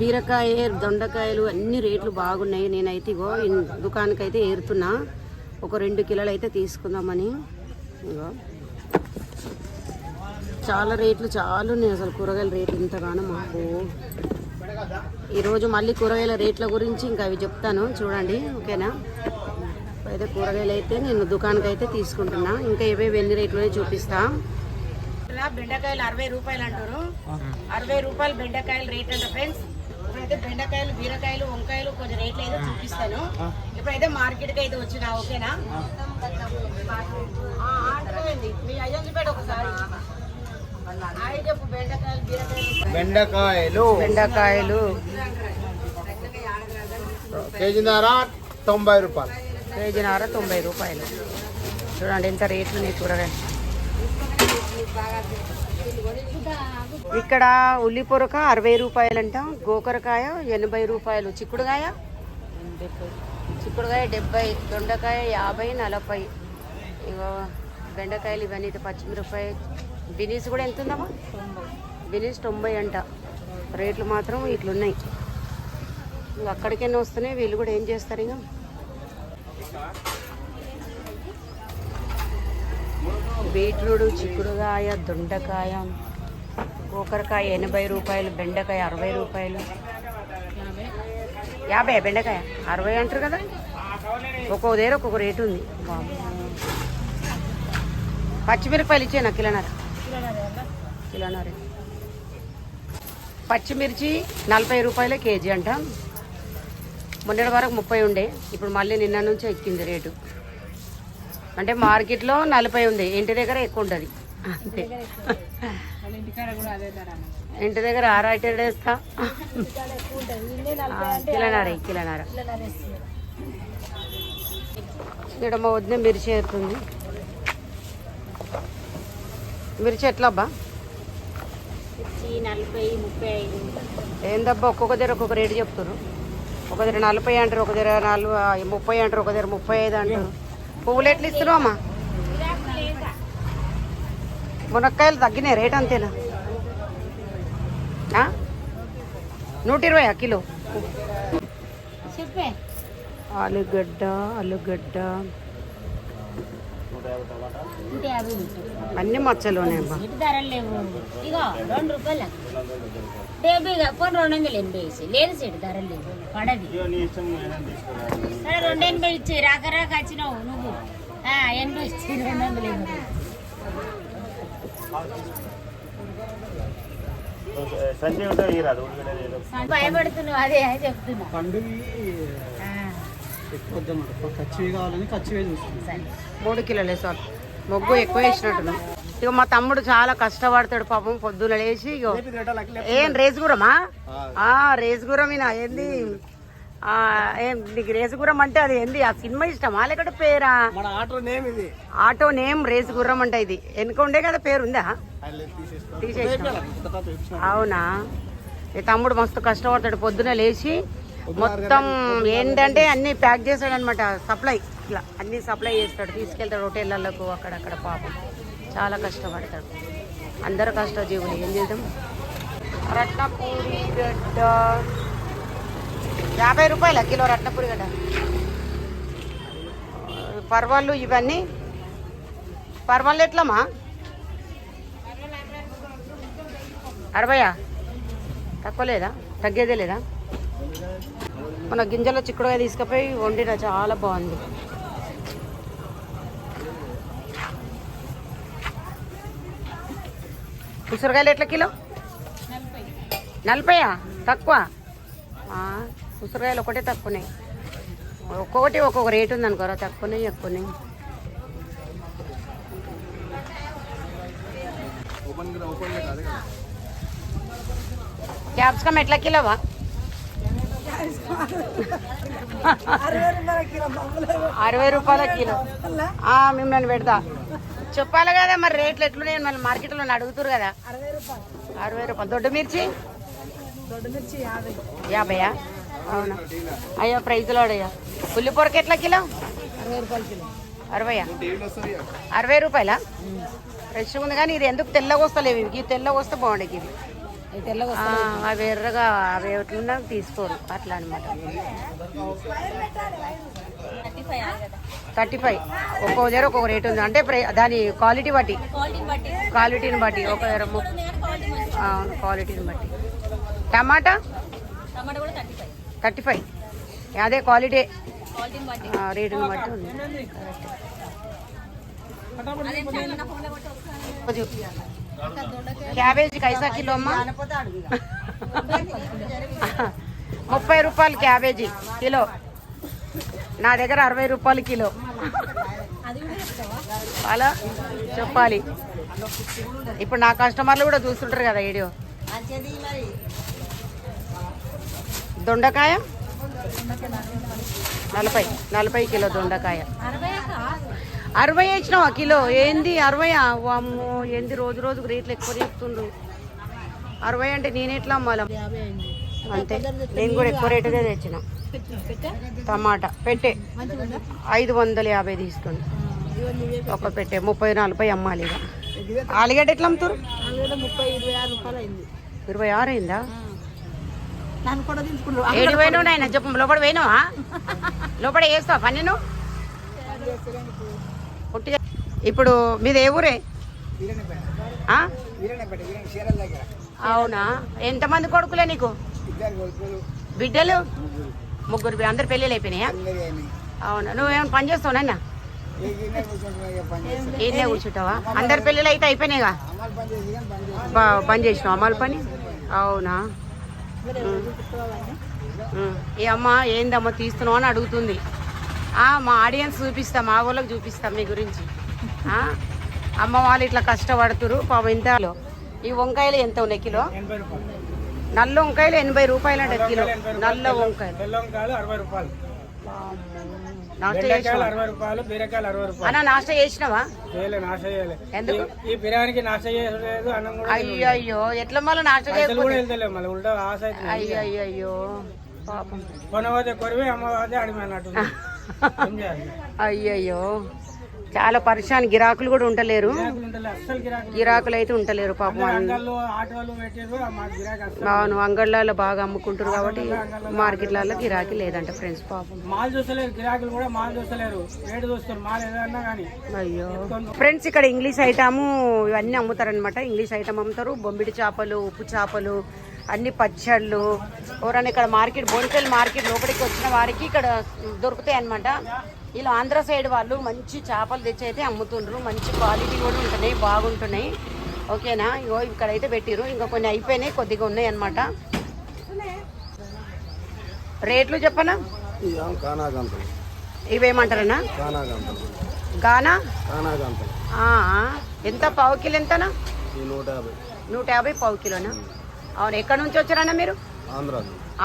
బీరకాయ దొండకాయలు అన్ని రేట్లు బాగున్నాయి. నేనైతే ఇగో దుకాణానికి అయితే ఏరుతున్నా. ఒక 2 కిలోలు అయితే తీసుకుందామని. ఇగో చాలా రేట్లు చాలా ఉన్నాయి అసలు. కూరగాయల రేట్లు ఇంతగానో మాకు. ఈరోజు మళ్ళీ కూరగాయల రేట్ల గురించి ఇంకా అవి చెప్తాను చూడండి, ఓకేనా? అయితే కూరగాయలు అయితే నేను దుకాణానికి అయితే తీసుకుంటున్నా. ఇంకా ఏవేవి ఎన్ని రేట్లు చూపిస్తా. బెండకాయలు 60 రూపాయలు అంటారు. 60 రూపాయలు బెండకాయలు రేట్ అంట ఫ్రెండ్స్. ఇప్పుడైతే బెండకాయలు, బీరకాయలు, వంకాయలు కొంచెం రేట్లు అయితే చూపిస్తాను. ఇప్పుడైతే మార్కెట్కి అయితే వచ్చినా, ఓకేనా? మీ అయ్యంజిపేట ఒకసారి చెప్పు. బెండకాయలు, బీరకాయలు, బెండకాయలు కేజీన్నర 90 రూపాయలు. కేజీన్నర 90 రూపాయలు. చూడండి ఎంత రేట్లు ఉన్నాయి కూరగాయలు. ఇక్కడ ఉల్లి పొరక 60 రూపాయలంట. గోకరకాయ 80 రూపాయలు. చిక్కుడుకాయ 70, దొండకాయ 50, 40. ఇగో బెండకాయలు ఇవన్నీ అయితే పచ్చిమిరపకాయ. బినీస్ కూడా ఎంత ఉందమ్మా? బినీస్ 90 అంట. రేట్లు మాత్రం ఇట్లున్నాయి. ఇంకా అక్కడికైనా వస్తున్నాయి. వీళ్ళు కూడా ఏం చేస్తారు ఇక. బీట్రూట్, చిక్కుడుకాయ, దొండకాయ, గోకరకాయ 80 రూపాయలు, బెండకాయ 60 రూపాయలు. 50 బెండకాయ 60 అంటారు కదా. ఒక్కొక్క దగ్గర ఒక్కొక్క రేటు ఉంది. పచ్చిమిరపకాయలు ఇచ్చేనా కిలోన్నర. పచ్చిమిర్చి 40 రూపాయలే కేజీ అంట. మొన్నటి వరకు 30 ఉండే, ఇప్పుడు మళ్ళీ నిన్న నుంచి ఎక్కింది రేటు. అంటే మార్కెట్లో 40 ఉంది, ఇంటి దగ్గర ఎక్కువ ఉంటుంది అంతే. ఇంటి దగ్గర ఆరాటేస్తా కిలోన్నర. ఇక్కడ మా వద్ద మిర్చి వేస్తుంది. మిర్చి ఎట్లా అబ్బా? 40, 35. ఏందబ్బా ఒక్కొక్క దగ్గర ఒక్కొక్క రేటు చెప్తారు. ఒక దగ్గర 40 అంటారు, ఒక దగ్గర 30 అంటారు, ఒక దగ్గర 35 అంటారు. పువ్వులు ఎట్లు ఇస్తున్నావు అమ్మా? మునక్కాయలు తగ్గినాయి రేట్ అంతేనా? 120 కిలో. ఆలుగడ్డ అన్ని మచ్చలోనే అమ్మా. ధరలు లేవు. ఇగో 2 రూపాయలు పోనీ 280 వేసి లేదు సెట్. ధరలు లేవు పడది. సరే 280 ఇచ్చి రాక వచ్చినావు నువ్వు. 80 ఇచ్చి 280. భయపడుతున్నావు అదే చెప్తున్నా. 3 కిలోలే సార్. మొగ్గు ఎక్కువ వేసినట్టు. ఇక మా తమ్ముడు చాలా కష్టపడతాడు పాపం. పొద్దున లేచి ఏం రేసుగురమా? రేసుగురమేనా? ఏంది ఏం నీకు రేసుగురం అంటే అది ఏంది? ఆ సినిమా ఇష్టమా లేకపోతే పేరా? ఆటో నేమ్ రేసుగుర్రం అంటే. ఇది వెనుక ఉండే కదా పేరు ఉందా? తీసేసిన. అవునా? ఈ తమ్ముడు మస్తు కష్టపడతాడు. పొద్దున లేచి మొత్తం ఏంటంటే అన్ని ప్యాక్ చేస్తాడు అనమాట. సప్లై ఇట్లా అన్ని సప్లై చేస్తాడు, తీసుకెళ్తాడు హోటళ్ళకు అక్కడక్కడ. పాపం చాలా కష్టపడతాడు. అందరూ కష్టజీవులు, ఏం చేద్దాం. రత్నపూరి గడ్డ 50 రూపాయల కిలో. రత్నపూరి గడ్డ. పర్వాళ్ళు ఇవన్నీ పర్వాళ్ళు ఎట్లమ్మా? 60. తక్కువ లేదా? తగ్గేదే లేదా? మన గింజల చిక్కుడుగా తీసుకుపోయి వండిన చాలా బాగుంది. ఉసిరికాయలు ఎట్లా కిలో? 40. తక్కువ. ఉసిరికాయలు ఒకటే తక్కువనే. ఒక్కొక్కటి ఒక్కొక్క రేటు ఉంది అనుకోరా. తక్కువనే ఎక్కువనే. క్యాప్సికమ్ ఎట్లా కిలోవా? 60 రూపాయల కిలో. మిమ్మల్ని పెడతా చెప్పాలి కదా మరి. రేట్లు ఎట్లున్నాయి మళ్ళీ మార్కెట్లో అడుగుతారు కదా. 60 రూపాయలు. దొడ్డు మిర్చి 50. అవునా అయ్యా? ప్రైజ్లో అయ్యా. ఉల్లి పొరక ఎట్లా కిలో? 60 రూపాయలు కిలో. 60 రూపాయలా? ఫ్రెష్గా ఉంది కానీ ఇది ఎందుకు తెల్లగా వస్తలేవు? ఇవి తెల్లగా వస్తే బాగుండేది. ఇది అవి ఎర్రగా అవి ఎట్లున్నా తీసుకోరు అట్లా అనమాట. 35 ఒక్కో దగ్గర ఒక్కొక్క రేట్ ఉంది అంటే దాని క్వాలిటీని బట్టి ఒక దగ్గర క్వాలిటీని బట్టి. టమాటా 35 అదే క్వాలిటీ రేటుని బట్టి ఉంది. క్యాబేజీ కైసా కిలో అమ్మా? 30 రూపాయలు క్యాబేజీ కిలో. నా దగ్గర 60 రూపాయలు కిలో. అలా చెప్పాలి. ఇప్పుడు నా కస్టమర్లు కూడా చూస్తుంటారు కదా వీడియో. దొండకాయ 40 కిలో దొండకాయ. 60 ఇచ్చినావా కిలో? ఏంది 60? అమ్మో ఏంది రోజు రోజుకు రేట్లు ఎక్కువ చెప్తుండ్రు. 60 అంటే నేను ఎట్లా అమ్మాలి? అంతే, నేను కూడా ఎక్కువ రేటుగా తెచ్చిన. టమాటా పెట్టే 550 తీసుకోండి ఒక పెట్టే. 30-40 అమ్మాలి. ఇక ఆలుగడ్డ ఎట్లా అమ్ముతారు? 26 అయిందా? 7 పోయినావు నాయన చెప్పు. లోపల పోయినావా? లోపల వేస్తావా పని నువ్వు? ఇప్పుడు మీది ఏ ఊరే? అవునా? ఎంతమంది కొడుకులే నీకు? బిడ్డలు? 3. అందరు పెళ్ళిళ్ళు అయిపోయినాయా? అవునా? నువ్వేమైనా పని చేస్తావు నాన్న? ఈయనే కూర్చుంటావా? అందరు పెళ్ళిళ్ళు అయితే అయిపోయినాయిగా. పని చేసినావు అమ్మాలి పని? అవునా? ఏ అమ్మ ఏందమ్మా తీస్తున్నావు అని అడుగుతుంది. మా ఆడియన్స్ చూపిస్తాం, మా వాళ్ళకి చూపిస్తాం మీ గురించి. అమ్మ వాళ్ళు ఇట్లా కష్టపడుతురు పాపం. ఇంత ఈ వంకాయలు ఎంత ఉన్నాయి కిలో? నల్ల వంకాయలు 80 రూపాయలు అంట కిలో. నల్ల వంకాయలు నాష్ట చేసినావా? ఎందుకు? అయ్యో ఎట్లా మళ్ళీ నాష్ట చేయలేదు? అయ్యో పాపం. అయ్యయ్యో చాలా పరిశాన్. గిరాకులు కూడా ఉండలేరు. గిరాకులు అయితే ఉండలేరు పాపం. అవును, అంగళ్ళలో బాగా అమ్ముకుంటారు కాబట్టి మార్కెట్లలో గిరాకీ లేదంట ఫ్రెండ్స్ పాపం. అయ్యో ఫ్రెండ్స్, ఇక్కడ ఇంగ్లీష్ ఐటమ్ ఇవన్నీ అమ్ముతారనమాట. ఇంగ్లీష్ ఐటమ్ అమ్ముతారు. బొమ్మిడి చేపలు, ఉప్పు చేపలు, అన్ని పచ్చళ్ళు. ఎవరైనా ఇక్కడ మార్కెట్ బోన్పల్లి మార్కెట్ లోపలికి వచ్చిన వారికి ఇక్కడ దొరుకుతాయి అనమాట. ఇలా ఆంధ్ర సైడ్ వాళ్ళు మంచి చేపలు తెచ్చి అయితే అమ్ముతుండ్రు. మంచి క్వాలిటీ కూడా ఉంటున్నాయి, బాగుంటున్నాయి. ఓకేనా? ఇగో ఇక్కడైతే పెట్టిరు. ఇంకా కొన్ని అయిపోయినాయి, కొద్దిగా ఉన్నాయి అనమాట. రేట్లు చెప్పనా? ఇవేమంటారన్నా? గానా ఎంత? పావు కిలో ఎంతనా? 150 పావు కిలోనా? అవును. ఎక్కడి నుంచి వచ్చారన్నా మీరు?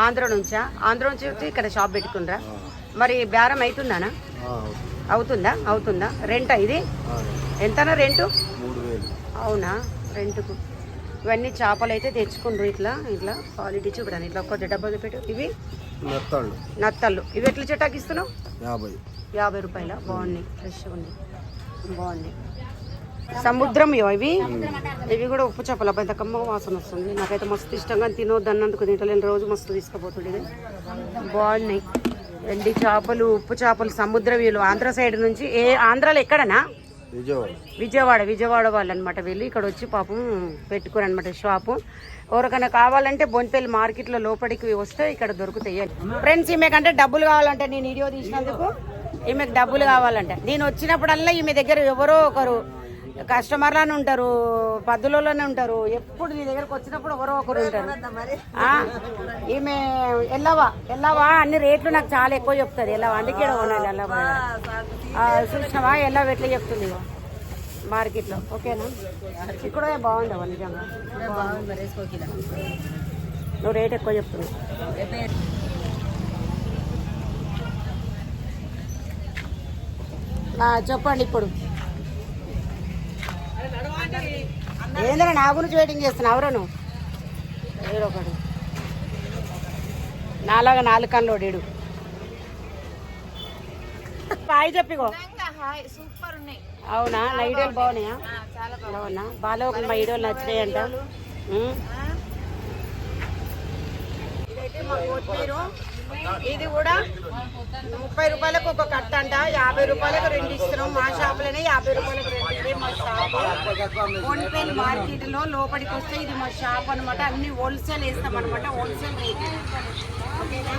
ఆంధ్ర నుంచా? ఆంధ్ర నుంచి వచ్చి ఇక్కడ షాప్ పెట్టుకుండ్రా? మరి బేరం అవుతుందానా? అవుతుందా? రెంటా ఇది? ఎంతనా రెంటు? 3000. అవునా? రెంటుకు ఇవన్నీ చేపలు అయితే తెచ్చుకుండ్రు. ఇట్లా క్వాలిటీ చూపడానికి ఇట్లా కొద్ది డబ్బా పెట్టు. ఇవి నత్తళ్ళు. ఇవి ఎట్లా చెట్టాకి ఇస్తున్నావు? 50 రూపాయల. బాగున్నాయి, ఫ్రెష్గా ఉంది, బాగున్నాయి. సముద్రం ఇవి కూడా ఉప్పు చేపలు. పెద్ద కమ్మ వాసన వస్తుంది. నాకైతే మస్తు ఇష్టంగా తినొద్దు అన్నందుకు తింటలేని రోజు మస్తు తీసుకుపోతుంది. బాగున్నాయి. ఎండి చేపలు, ఉప్పు చేపలు, సముద్ర వీళ్ళు ఆంధ్ర సైడ్ నుంచి. ఆంధ్రాలో ఎక్కడనా? విజయవాడ వాళ్ళు అనమాట. వీళ్ళు ఇక్కడ వచ్చి పాపం పెట్టుకుని అనమాట షాపు. ఎవరికైనా కావాలంటే బోన్పల్లి మార్కెట్లో లోపలికి వస్తే ఇక్కడ దొరుకుతాయి ఫ్రెండ్స్. ఈమెకంటే డబ్బులు కావాలంటే, నేను వీడియో తీసినందుకు ఈమెకు డబ్బులు కావాలంటే, నేను వచ్చినప్పుడల్లా ఈమె దగ్గర ఎవరో ఒకరు కస్టమర్లానే ఉంటారు, పద్దులోనే ఉంటారు. ఎప్పుడు నీ దగ్గరకు వచ్చినప్పుడు ఎవరో ఒకరు ఉంటారు. ఈమె ఎల్లవా అన్ని రేట్లు నాకు చాలా ఎక్కువ చెప్తుంది. ఎల్లవా అందుకే కొనాలి. ఎల్లవా చూసినావా? ఎల్లవా ఎట్లా చెప్తుంది మార్కెట్లో. ఓకేనా? ఇక్కడ బాగుండవా? నిజంగా నువ్వు రేట్ ఎక్కువ చెప్తున్నావు. చెప్పండి ఇప్పుడు. ఏంద్రా నా గురించి వెయిటింగ్ చేస్తున్నావు? ఎవరు నువ్వు? ఏదో ఒకడు నాలాగా 4 కన్లోడేడు. హాయ్ చెప్పిగో. అవునా? నా వీడియోలు బాగున్నాయా? అవునా? బాగా మా వీడియోలు నచ్చినాయంట. మా కొత్తిమీర ఇది కూడా 30 రూపాయలకు ఒక కట్ట అంట, 50 రూపాయలకు 2 ఇస్తున్నాం. మా షాపులోనే 50 రూపాయలకు 2. ఇదే మా షాపు కోన్పేల్ మార్కెట్ లో లోపలికి వస్తే ఇది మా షాప్ అనమాట. అన్ని హోల్సేల్ వేస్తాం అనమాట, హోల్సేల్ రేట్. ఓకేనా?